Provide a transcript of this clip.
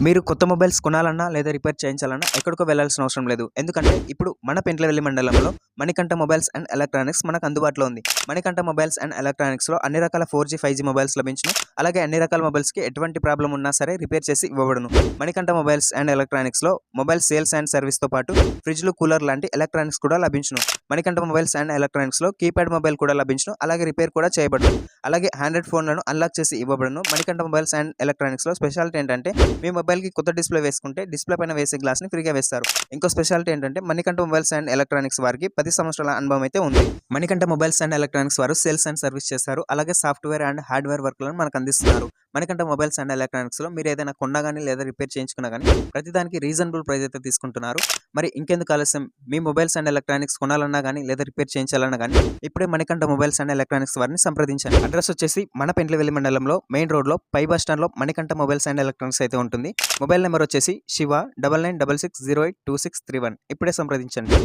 మీరు కొత్త మొబైల్స్ కొనాలన్నా లేదా రిపేర్ చేయించాలన్నా ఎక్కడికో వెళ్ళాల్సిన అవసరం లేదు. ఎందుకంటే ఇప్పుడు మన పెంట్లవెల్లి మండలంలో మణికంఠ మొబైల్స్ అండ్ ఎలక్ట్రానిక్స్ మనకు అందుబాటులో ఉంది. మణికంఠ మొబైల్స్ అండ్ ఎలక్ట్రానిక్స్‌లో అన్ని రకాల 4G, 5G మొబైల్స్ లభించును. అలాగే అన్ని రకాల మొబైల్స్‌కి ఎటువంటి ప్రాబ్లమ్ ఉన్నా సరే రిపేర్ చేసి ఇవ్వబడును. మణికంఠ మొబైల్స్ అండ్ ఎలక్ట్రానిక్స్‌లో మొబైల్ సేల్స్ అండ్ సర్వీస్‌తో పాటు ఫ్రిడ్జ్‌లు, కూలర్ లాంటి ఎలక్ట్రానిక్స్ కూడా లభించును. మణికంఠ మొబైల్స్ అండ్ ఎలక్ట్రానిక్స్‌లో కీప్యాడ్ మొబైల్ కూడా లభించును. అలాగే రిపేర్ కూడా చేయబడును. అలాగే ఆండ్రాయిడ్ ఫోన్లను అన్లాక్ చేసి ఇవ్వబడును. మణికంఠ మొబైల్స్ అండ్ ఎలక్ట్రానిక్స్‌లో స్పెషాలిటీ ఏంటంటే మీ మొబైల్‌కి కొత్త డిస్‌ప్లే వేసుకుంటే డిస్‌ప్లే పైన వేసే గ్లాస్‌ని ఫ్రీగా వేస్తారు. ఇంకో స్పెషాలిటీ ఏంటంటే మణికంఠ మొబైల్స్ అండ్ ఎలక్ట్రానిక్స్ వారికి 10 సంవత్సరాల అనుభవం అయితే ఉంది. మణికంఠ మొబైల్స్ అండ్ ఎలక్ట్రానిక్స్ వారు సేల్స్ అండ్ సర్వీస్ చేస్తారు. అలాగే సాఫ్ట్‌వేర్ అండ్ హార్డ్‌వేర్ వర్క్‌లను మనకు అందిస్తున్నారు. మణికంఠ మొబైల్స్ అండ్ ఎలక్ట్రానిక్స్‌లో మీరు ఏదైనా కొన్నా గానీ లేదా రిపేర్ చేయించుకున్నా గానీ ప్రతిదానికి రీజనబుల్ ప్రైస్ అయితే తీసుకుంటున్నారు. మరి ఇంకెందుకు ఆలస్యం, మీ మొబైల్స్ అండ్ ఎలక్ట్రానిక్స్ కొనాలన్నా గానీ లేదా రిపేర్ చేయించాలన్నా గానీ ఇప్పుడే మణికంఠ మొబైల్స్ అండ్ ఎలక్ట్రానిక్స్ వారిని సంప్రదించండి. అడ్రస్ వచ్చేసి మన పెంట్లవెల్లి మండలంలో మెయిన్ రోడ్‌లో పై బస్ స్టాండ్‌లో మణికంఠ మొబైల్స్ అండ్ ఎలక్ట్రానిక్స్ అయితే ఉంటుంది. మొబైల్ నెంబర్ వచ్చేసి శివ 9966082631. ఇప్పుడే సంప్రదించండి.